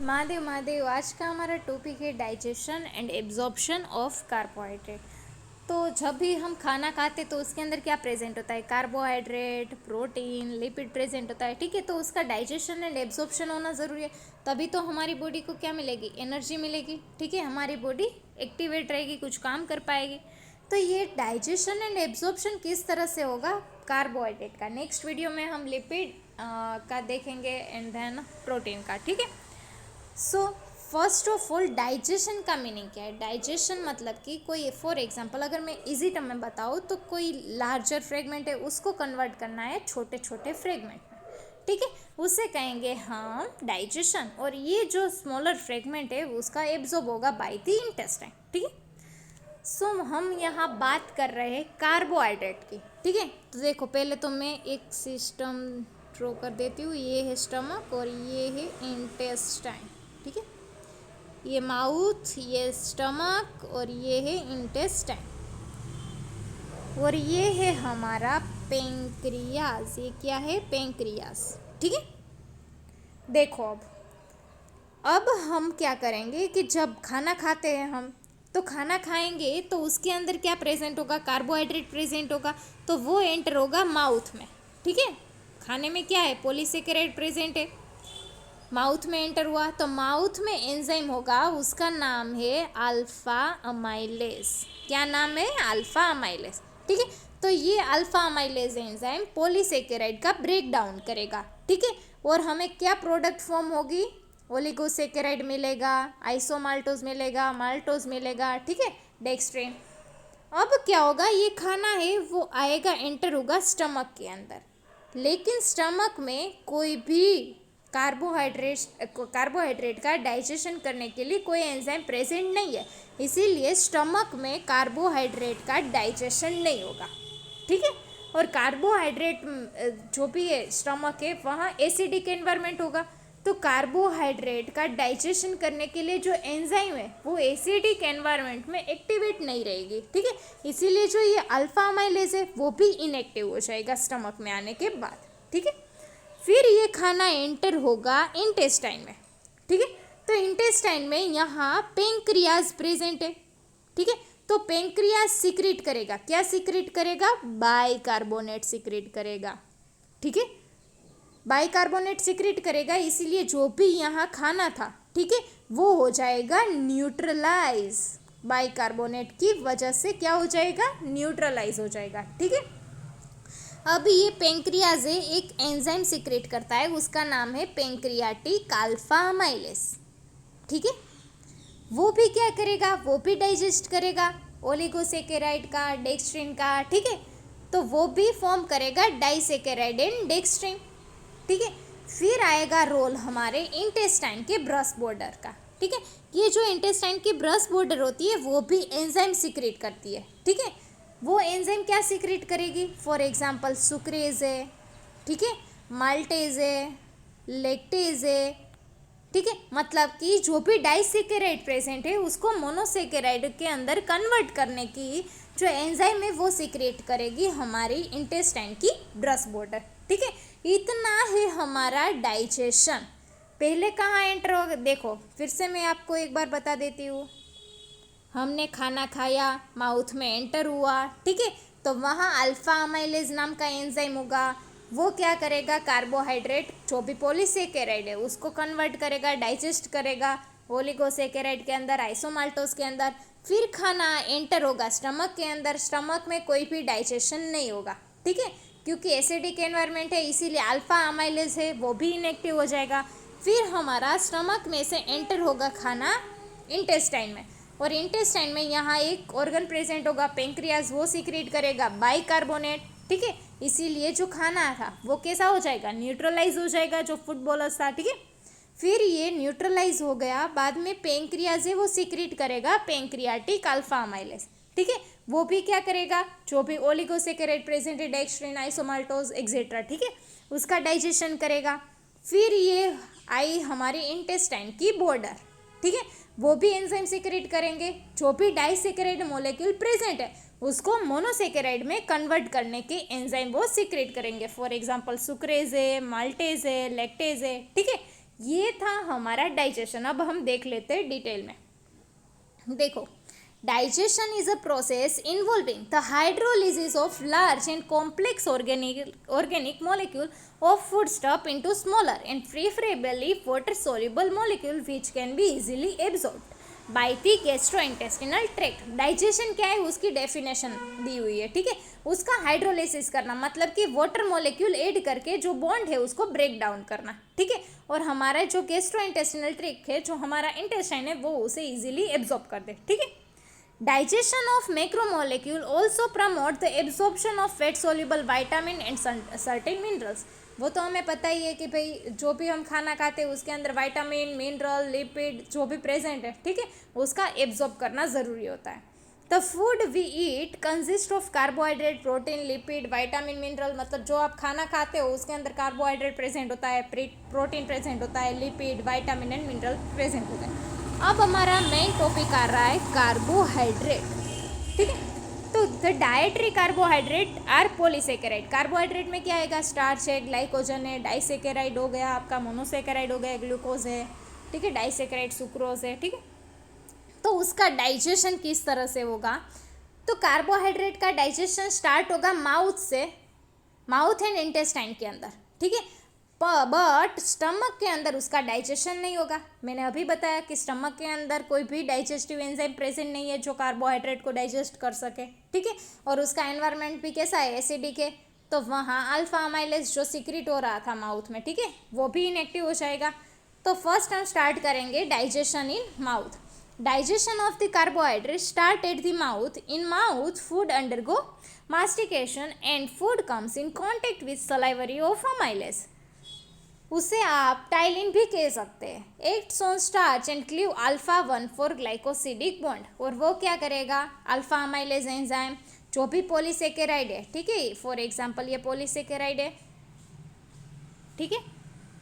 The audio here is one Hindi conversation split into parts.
महादेव महादेव। आज का हमारा टॉपिक है digestion and absorption of carbohydrate. तो जब भी हम खाना खाते तो उसके अंदर क्या प्रेजेंट होता है? कार्बोहाइड्रेट, प्रोटीन, लिपिड प्रेजेंट होता है। ठीक है, तो उसका डाइजेशन एंड एब्जॉर्प्शन होना ज़रूरी है, तभी तो हमारी बॉडी को क्या मिलेगी? एनर्जी मिलेगी। ठीक है, हमारी बॉडी एक्टिवेट रहेगी, कुछ काम कर पाएगी। तो ये डाइजेशन एंड एब्जॉर्प्शन किस तरह से होगा कार्बोहाइड्रेट का? नेक्स्ट वीडियो में हम लिपिड का देखेंगे एंड देन प्रोटीन का। ठीक है, so first of all digestion का मीनिंग क्या है? डाइजेशन मतलब कि कोई, फॉर एग्जांपल अगर मैं इजी टर्म में बताऊँ तो कोई लार्जर फ्रेगमेंट है, उसको कन्वर्ट करना है छोटे छोटे फ्रेगमेंट में। ठीक है, उसे कहेंगे हम डाइजेशन। और ये जो स्मॉलर फ्रेगमेंट है उसका एब्जॉर्ब होगा बाय द इंटेस्टाइन। ठीक है, सो हम यहाँ बात कर रहे हैं कार्बोहाइड्रेट की। ठीक है, तो देखो पहले तो मैं एक सिस्टम ड्रॉ कर देती हूँ। ये है स्टमक और ये है इंटेस्टाइन। ठीक है, ये माउथ, ये स्टमक और ये है इंटेस्टाइन और ये है हमारा पेंक्रियाज। ये क्या है? पेंक्रियाज। ठीक है, देखो अब हम क्या करेंगे कि जब खाना खाते हैं हम, तो खाना खाएंगे तो उसके अंदर क्या प्रेजेंट होगा? कार्बोहाइड्रेट प्रेजेंट होगा, तो वो एंटर होगा माउथ में। ठीक है, खाने में क्या है? पॉलीसेकेराइड प्रेजेंट है, माउथ में एंटर हुआ तो माउथ में एंजाइम होगा, उसका नाम है अल्फा अमाइलेज। क्या नाम है? Alpha amylase. ठीक है, तो ये अल्फा अमाइलेज एंजाइम पॉलीसेकेराइड का ब्रेक डाउन करेगा। ठीक है, और हमें क्या प्रोडक्ट फॉर्म होगी? ओलिगोसेकेराइड मिलेगा, आइसोमाल्टोज मिलेगा, माल्टोज मिलेगा। ठीक है, डेक्स्ट्रिन। अब क्या होगा? ये खाना है वो आएगा, एंटर होगा स्टमक के अंदर, लेकिन स्टमक में कोई भी कार्बोहाइड्रेट का डाइजेशन करने के लिए कोई एंजाइम प्रेजेंट नहीं है, इसीलिए स्टमक में कार्बोहाइड्रेट का डाइजेशन नहीं होगा। ठीक है, और कार्बोहाइड्रेट जो भी है स्टमक है वहाँ एसिडिक एनवायरनमेंट होगा, तो कार्बोहाइड्रेट का डाइजेशन करने के लिए जो एंजाइम है वो एसिडिक एनवायरनमेंट में एक्टिवेट नहीं रहेगी। ठीक है, इसीलिए जो ये अल्फा अमाइलेज है वो भी इनएक्टिव हो जाएगा स्टमक में आने के बाद। ठीक है, फिर ये खाना एंटर होगा इंटेस्टाइन में। ठीक है, तो इंटेस्टाइन में यहाँ पेंक्रियाज प्रेजेंट है। ठीक है, तो पेंक्रियाज सीक्रेट करेगा, क्या सीक्रेट करेगा? बाइकार्बोनेट सीक्रेट करेगा। ठीक है, बाइकार्बोनेट सीक्रेट करेगा, इसीलिए जो भी यहाँ खाना था, ठीक है, वो हो जाएगा न्यूट्रलाइज। बाइकार्बोनेट की वजह से क्या हो जाएगा? न्यूट्रलाइज हो जाएगा। ठीक है, अब ये पेंक्रियाज है एक एंजाइम सीक्रेट करता है, उसका नाम है पेंक्रियाटिक अल्फा अमाइलेज। ठीक है, वो भी क्या करेगा? वो भी डाइजेस्ट करेगा ओलिगोसेकेराइड का, डेक्स्ट्रिन का। ठीक है, तो वो भी फॉर्म करेगा डाइसेकेराइड एंड डेक्स्ट्रिन। ठीक है, फिर आएगा रोल हमारे इंटेस्टाइन के ब्रश बॉर्डर का। ठीक है, ये जो इंटेस्टाइन की ब्रश बॉर्डर होती है वो भी एंजाइम सीक्रेट करती है। ठीक है, वो एंजाइम क्या सीक्रेट करेगी? फॉर एग्जांपल सुक्रेज है, ठीक है, माल्टेज है, लेक्टेज है। ठीक है, मतलब कि जो भी डाइसेकेराइड प्रेजेंट है उसको मोनोसेकेराइड के अंदर कन्वर्ट करने की जो एंजाइम है वो सीक्रेट करेगी हमारी इंटेस्टाइन की ब्रश बॉर्डर। ठीक है, इतना है हमारा डाइजेशन। पहले कहाँ एंटर होगा? देखो फिर से मैं आपको एक बार बता देती हूँ। हमने खाना खाया, माउथ में एंटर हुआ, ठीक है, तो वहाँ अल्फा अमाइलेज नाम का एंजाइम होगा, वो क्या करेगा? कार्बोहाइड्रेट जो भी पॉलीसेकेराइड है उसको कन्वर्ट करेगा, डाइजेस्ट करेगा ओलिगोसेकेराइड के अंदर, आइसोमाल्टोज के अंदर। फिर खाना एंटर होगा स्टमक के अंदर, स्टमक में कोई भी डाइजेशन नहीं होगा। ठीक है, क्योंकि एसिडिक एनवायरनमेंट है इसीलिए अल्फा अमाइलेज है वो भी इनएक्टिव हो जाएगा। फिर हमारा स्टमक में से एंटर होगा खाना इंटेस्टाइन में, और इंटेस्टाइन में यहाँ एक ऑर्गन प्रेजेंट होगा पेंक्रियाज, वो सीक्रेट करेगा बाइकार्बोनेट। ठीक है, इसीलिए जो खाना था वो कैसा हो जाएगा? न्यूट्रलाइज हो जाएगा, जो फूडबॉलर्स था। ठीक है, फिर ये न्यूट्रलाइज हो गया, बाद में पेंक्रियाज है वो सीक्रेट करेगा पेंक्रियाटिक अल्फा अमाइलेज। ठीक है, वो भी क्या करेगा? जो भी ओलिगोसेकेराइड प्रेजेंट है, डेक्स्ट्रिन, आइसोमाल्टोज एक्सेट्रा, ठीक है, उसका डाइजेशन करेगा। फिर ये आई हमारी इंटेस्टाइन की बॉर्डर। ठीक है, वो भी एंजाइम सेक्रेट करेंगे, जो भी डाइसेकेराइड मॉलिक्यूल प्रेजेंट है उसको मोनोसेकेराइड में कन्वर्ट करने के एंजाइम वो सीक्रेट करेंगे। फॉर एग्जांपल सुक्रेज है, माल्टेज है, लैक्टेज है। ठीक है, ये था हमारा डाइजेशन। अब हम देख लेते हैं डिटेल में। देखो, digestion is a process involving the hydrolysis of large and complex organic molecule of foodstuff into smaller and preferably water soluble molecule which can be easily absorbed by the gastrointestinal tract। Digestion क्या है उसकी डेफिनेशन दी हुई है, ठीक है। उसका हाइड्रोलिसिस करना मतलब कि वाटर मॉलिक्यूल ऐड करके जो बॉन्ड है उसको ब्रेक डाउन करना, ठीक है। और हमारा जो गैस्ट्रोइंटेस्टिनल ट्रैक्ट है, जो हमारा इंटेस्टाइन है, वो उसे इजीली एब्जॉर्ब कर दे, ठीक है। Digestion of macromolecule also promote the absorption of fat soluble vitamin and certain minerals. वो तो हमें पता ही है कि भाई जो भी हम खाना खाते हैं उसके अंदर विटामिन, मिनरल, लिपिड जो भी प्रेजेंट है, ठीक है, उसका एब्जॉर्ब करना ज़रूरी होता है। The food we eat consist of carbohydrate, protein, lipid, vitamin, mineral. मतलब जो आप खाना खाते हो उसके अंदर कार्बोहाइड्रेट प्रेजेंट होता है, प्रोटीन प्रेजेंट होता है, lipid, vitamin and mineral present होता है। अब हमारा मेन टॉपिक आ रहा है कार्बोहाइड्रेट, ठीक है। तो the dietary carbohydrate are polysaccharide. Carbohydrate में क्या आएगा? स्टार्च है, ग्लाइकोजन है, डाइसेकेराइड हो गया आपका, मोनोसेकेराइड हो गया, ग्लूकोज है, ठीक है, डाइसेकेराइड सुक्रोज है, ठीक है। तो उसका डाइजेशन किस तरह से होगा? तो कार्बोहाइड्रेट का डाइजेशन स्टार्ट होगा माउथ से, माउथ एंड इंटेस्टाइन के अंदर, ठीक है। बट स्टमक के अंदर उसका डाइजेशन नहीं होगा। मैंने अभी बताया कि स्टमक के अंदर कोई भी डाइजेस्टिव एंजाइम प्रेजेंट नहीं है जो कार्बोहाइड्रेट को डाइजेस्ट कर सके, ठीक है। और उसका एनवायरनमेंट भी कैसा है? एसिडिक है। तो वहाँ अल्फा अमाइलेज जो सीक्रेट हो रहा था माउथ में, ठीक है, वो भी इनएक्टिव हो जाएगा। तो फर्स्ट हम स्टार्ट करेंगे digestion in mouth. Digestion of the carbohydrates start at the mouth. In mouth, food undergo mastication and food comes in contact with salivary of amylase. उसे आप टाइलिन भी कह सकते हैं। Acts on starch and cleave alpha 1,4 glycosidic bond. और वो क्या करेगा? अल्फा अमाइलेज एंजाइम जो भी पॉलीसेकेराइड है, ठीक है, फॉर एग्जांपल ये पॉलीसेकेराइड है, ठीक है।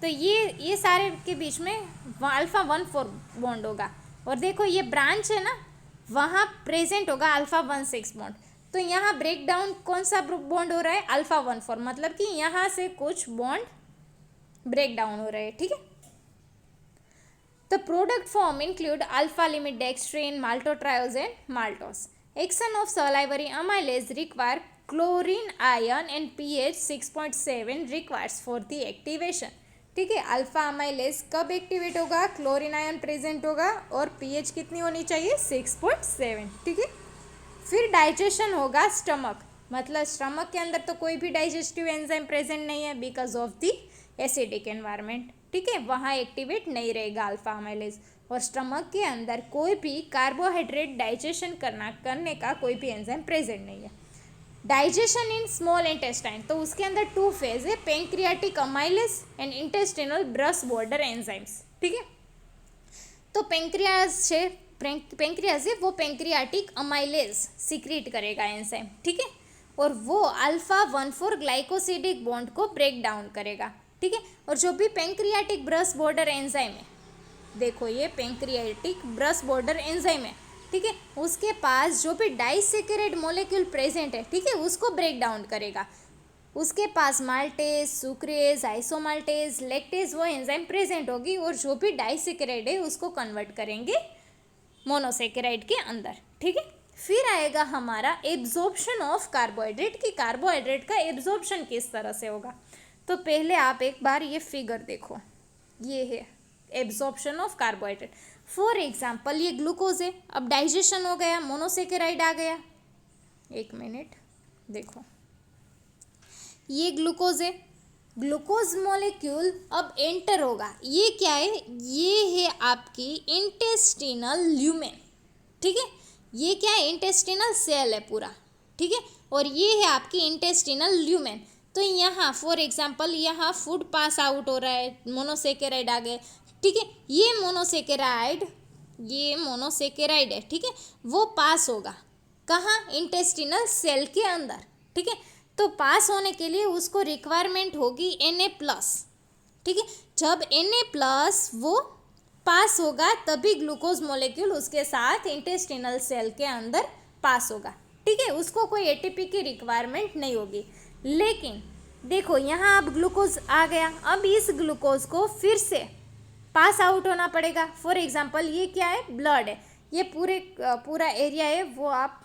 तो ये सारे के बीच में अल्फा 1,4 बॉन्ड होगा। और देखो ये ब्रांच है ना, वहाँ प्रेजेंट होगा अल्फा 1,6 बॉन्ड। तो यहाँ ब्रेक डाउन कौन सा बॉन्ड हो रहा है? अल्फा 1,4। मतलब कि यहाँ से कुछ बॉन्ड ब्रेक डाउन हो रहे हैं, ठीक है। The product form include alpha limit dextrin, maltotriose and maltose. Action of salivary amylase require chlorine ion and pH 6.7 requires for the activation, ठीक है। अल्फा अमाइलेज कब एक्टिवेट होगा? क्लोरीन आयन प्रेजेंट होगा और pH कितनी होनी चाहिए? 6.7, ठीक है। फिर डाइजेशन होगा स्टमक, मतलब स्टमक के अंदर तो कोई भी डाइजेस्टिव एंजाइम प्रेजेंट नहीं है because of the acidic environment, ठीक है, वहाँ एक्टिवेट नहीं रहेगा अल्फा अमाइलेज। और स्टमक के अंदर कोई भी कार्बोहाइड्रेट डाइजेशन करने का कोई भी एंजाइम प्रेजेंट नहीं है। डाइजेशन इन स्मॉल इंटेस्टाइन, तो उसके अंदर 2 फेज है, pancreatic amylase and intestinal brush border enzymes, ठीक है। तो पेंक्रियाज है वो पेंक्रियाटिक अमाइलेज सीक्रेट करेगा एंजाइम, ठीक है। और वो अल्फा 1,4 ग्लाइकोसिडिक बॉन्ड को ब्रेक डाउन करेगा, ठीक है। और जो भी पेंक्रियाटिक ब्रश बॉर्डर एंजाइम है, देखो ये पेंक्रियाटिक ब्रश बॉर्डर एंजाइम है, ठीक है, उसके पास जो भी डाइसेकेराइड मॉलिक्यूल प्रेजेंट है, ठीक है, उसको ब्रेक डाउन करेगा। उसके पास माल्टेज, सुक्रेज, आइसोमाल्टेज, लैक्टेज वो एंजाइम प्रेजेंट होगी और जो भी डाइसेकेराइड है उसको कन्वर्ट करेंगे मोनोसेकेराइड के अंदर, ठीक है। फिर आएगा हमारा एब्जॉर्प्शन ऑफ कार्बोहाइड्रेट, कि कार्बोहाइड्रेट का एब्जॉर्प्शन किस तरह से होगा। तो पहले आप एक बार ये फिगर देखो, ये है absorption of carbohydrate. For example ये ग्लूकोज है, अब डाइजेशन हो गया, मोनोसेकेराइड आ गया। एक मिनट देखो, ये ग्लूकोज है, ग्लूकोज मॉलिक्यूल अब एंटर होगा। ये क्या है? ये है आपकी इंटेस्टिनल ल्यूमेन, ठीक है। ये क्या है? इंटेस्टिनल सेल है पूरा, ठीक है। और ये है आपकी इंटेस्टिनल ल्यूमेन। तो यहाँ फॉर एग्जांपल यहाँ फूड पास आउट हो रहा है, मोनोसेकेराइड आ गए, ठीक है। ये मोनोसेकेराइड है, ठीक है, वो पास होगा कहाँ? इंटेस्टिनल सेल के अंदर, ठीक है। तो पास होने के लिए उसको रिक्वायरमेंट होगी Na+, ठीक है। जब Na+ वो पास होगा तभी ग्लूकोज मॉलिक्यूल उसके साथ इंटेस्टिनल सेल के अंदर पास होगा, ठीक है। उसको कोई एटीपी की रिक्वायरमेंट नहीं होगी। लेकिन देखो यहाँ अब ग्लूकोज आ गया, अब इस ग्लूकोज को फिर से पास आउट होना पड़ेगा। फॉर एग्जाम्पल ये क्या है, ब्लड है, ये पूरा एरिया है वो आप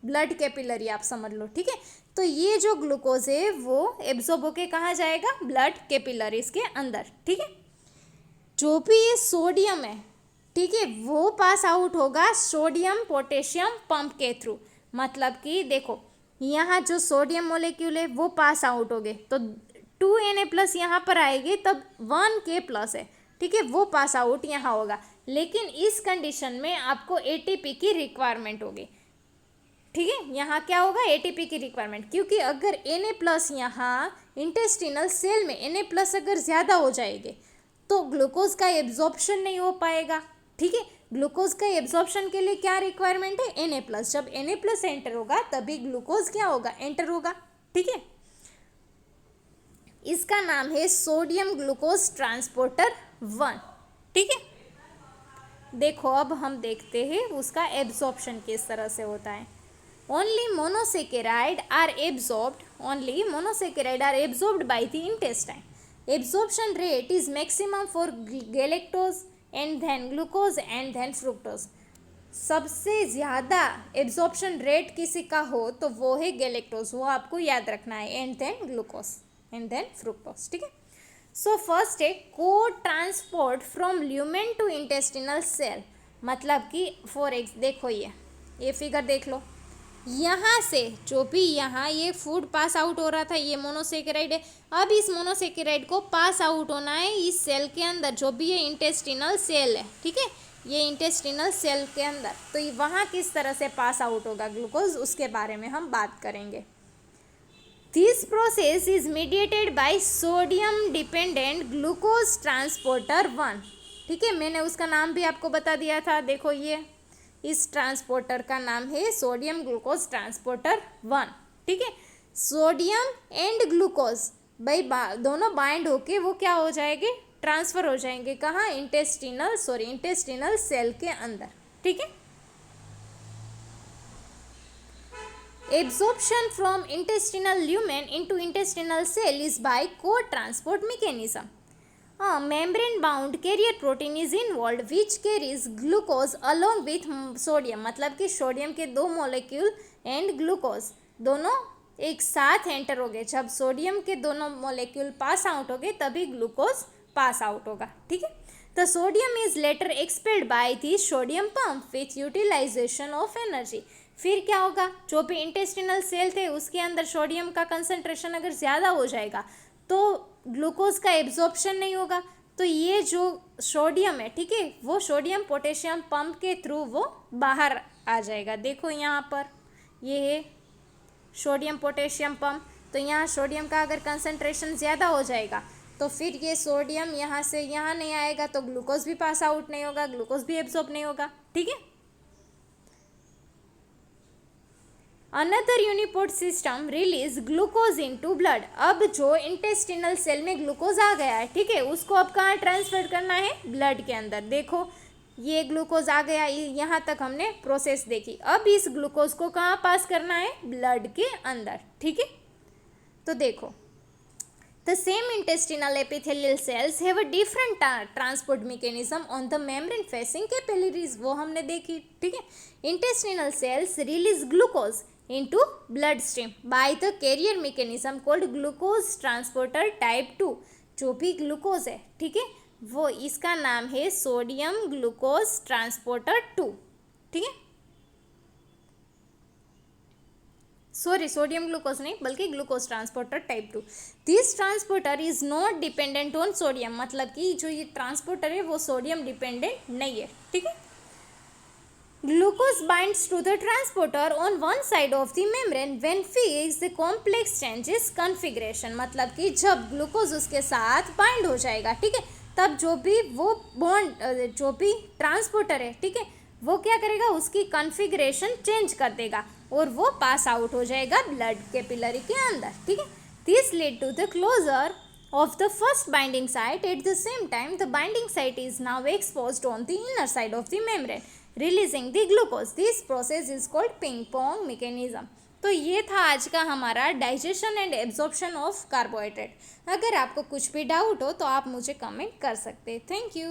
ब्लड कैपिलरी आप समझ लो, ठीक है। तो ये जो ग्लूकोज है वो एब्जॉर्ब होके कहाँ जाएगा, ब्लड कैपिलरीज के अंदर, ठीक है। जो भी ये सोडियम है, ठीक है, वो पास आउट होगा सोडियम पोटेशियम पंप के थ्रू। मतलब कि देखो यहाँ जो सोडियम मोलेक्यूल है वो पास आउट हो गए, तो 2Na+ यहाँ पर आएगी, तब 1K+ है, ठीक है, वो पास आउट यहाँ होगा। लेकिन इस कंडीशन में आपको ATP की रिक्वायरमेंट होगी, ठीक है। यहाँ क्या होगा, ATP की रिक्वायरमेंट, क्योंकि अगर Na+ यहाँ इंटेस्टिनल सेल में Na+ अगर ज़्यादा हो जाएंगे तो ग्लूकोज का एब्जॉर्प्शन नहीं हो पाएगा, ठीक है। ग्लूकोज का एब्जॉर्प्शन के लिए क्या रिक्वायरमेंट है, Na+। जब Na+ एंटर होगा तभी ग्लूकोज क्या होगा, एंटर होगा, ठीक है। इसका नाम है सोडियम ग्लूकोज ट्रांसपोर्टर 1, ठीक है। देखो अब हम देखते हैं उसका एब्जॉर्प्शन किस तरह से होता है। Only monosaccharide are absorbed by the intestine. Absorption rate is maximum for galactose and then glucose and then fructose. सबसे ज़्यादा एब्जॉर्प्शन रेट किसी का हो तो वो है गैलेक्टोज, वो आपको याद रखना है, and then glucose and then fructose, ठीक है। सो फर्स्ट है को transport from lumen to intestinal cell. मतलब कि देखो ये फिगर देख लो, यहाँ से जो भी यहाँ ये फूड पास आउट हो रहा था, ये मोनोसेकेराइड है। अब इस मोनोसेकेराइड को पास आउट होना है इस सेल के अंदर, जो भी ये इंटेस्टिनल सेल है, ठीक है, ये इंटेस्टिनल सेल के अंदर। तो ये वहाँ किस तरह से पास आउट होगा ग्लूकोज, उसके बारे में हम बात करेंगे। This process is mediated by sodium dependent glucose transporter 1, ठीक है। मैंने उसका नाम भी आपको बता दिया था, देखो ये इस ट्रांसपोर्टर का नाम है सोडियम ग्लूकोज ट्रांसपोर्टर 1, ठीक है। सोडियम एंड ग्लूकोज भाई दोनों बाइंड होके वो क्या हो जाएंगे, ट्रांसफर हो जाएंगे कहाँ, इंटेस्टिनल सेल के अंदर, ठीक है। Absorption from intestinal lumen into intestinal cell is by cotransport mechanism. membrane bound carrier protein is involved which carries glucose along with sodium। मतलब कि सोडियम के 2 मॉलिक्यूल एंड ग्लूकोज दोनों एक साथ एंटर हो गए। जब सोडियम के दोनों मॉलिक्यूल पास आउट हो गए तभी ग्लूकोज पास आउट होगा, ठीक है। The sodium is later expelled by the sodium pump with utilization of energy. फिर क्या होगा, जो भी इंटेस्टिनल सेल थे उसके अंदर सोडियम का कंसंट्रेशन अगर ज़्यादा हो जाएगा तो ग्लूकोज का एब्जॉर्प्शन नहीं होगा, तो ये जो सोडियम है, ठीक है, वो सोडियम पोटेशियम पंप के थ्रू वो बाहर आ जाएगा। देखो यहाँ पर ये है सोडियम पोटेशियम पंप, तो यहाँ सोडियम का अगर कंसंट्रेशन ज़्यादा हो जाएगा तो फिर ये सोडियम यहाँ से यहाँ नहीं आएगा, तो ग्लूकोज भी पास आउट नहीं होगा, ग्लूकोज भी एब्जॉर्ब नहीं होगा, ठीक है। Another uniport system release glucose into blood. अब जो इंटेस्टिनल सेल में ग्लूकोज आ गया है, ठीक है, उसको अब कहाँ ट्रांसफर करना है, ब्लड के अंदर। देखो ये ग्लूकोज आ गया, यहाँ तक हमने प्रोसेस देखी। अब इस ग्लूकोज को कहाँ पास करना है, ब्लड के अंदर, ठीक है। तो देखो the same intestinal epithelial cells have a different transport mechanism on the membrane facing capillaries, वो हमने देखी, ठीक है। Intestinal cells release glucose into bloodstream by the carrier mechanism called glucose transporter type 2। जो भी ग्लूकोज है, ठीक है, वो इसका नाम है सोडियम ग्लूकोज ट्रांसपोर्टर 2, ठीक है। सोडियम ग्लूकोज नहीं बल्कि glucose transporter type 2। This transporter is not dependent on sodium. मतलब कि जो ये ट्रांसपोर्टर है वो सोडियम डिपेंडेंट नहीं है, ठीक है। Glucose binds to the transporter on one side of the membrane when fixed the complex changes configuration। मतलब कि जब ग्लूकोज उसके साथ बाइंड हो जाएगा, ठीक है, तब जो भी वो बॉन्ड जो भी ट्रांसपोर्टर है, ठीक है, वो क्या करेगा, उसकी कॉन्फ़िगरेशन चेंज कर देगा और वो पास आउट हो जाएगा ब्लड कैपिलरी के अंदर, ठीक है। This lead to the closure of the first binding site। At the same time the binding site is now exposed on the inner side of the membrane releasing the glucose। This process is called ping pong mechanism। तो ये था आज का हमारा digestion and absorption of carbohydrate. अगर आपको कुछ भी डाउट हो तो आप मुझे कमेंट कर सकते हैं। Thank you.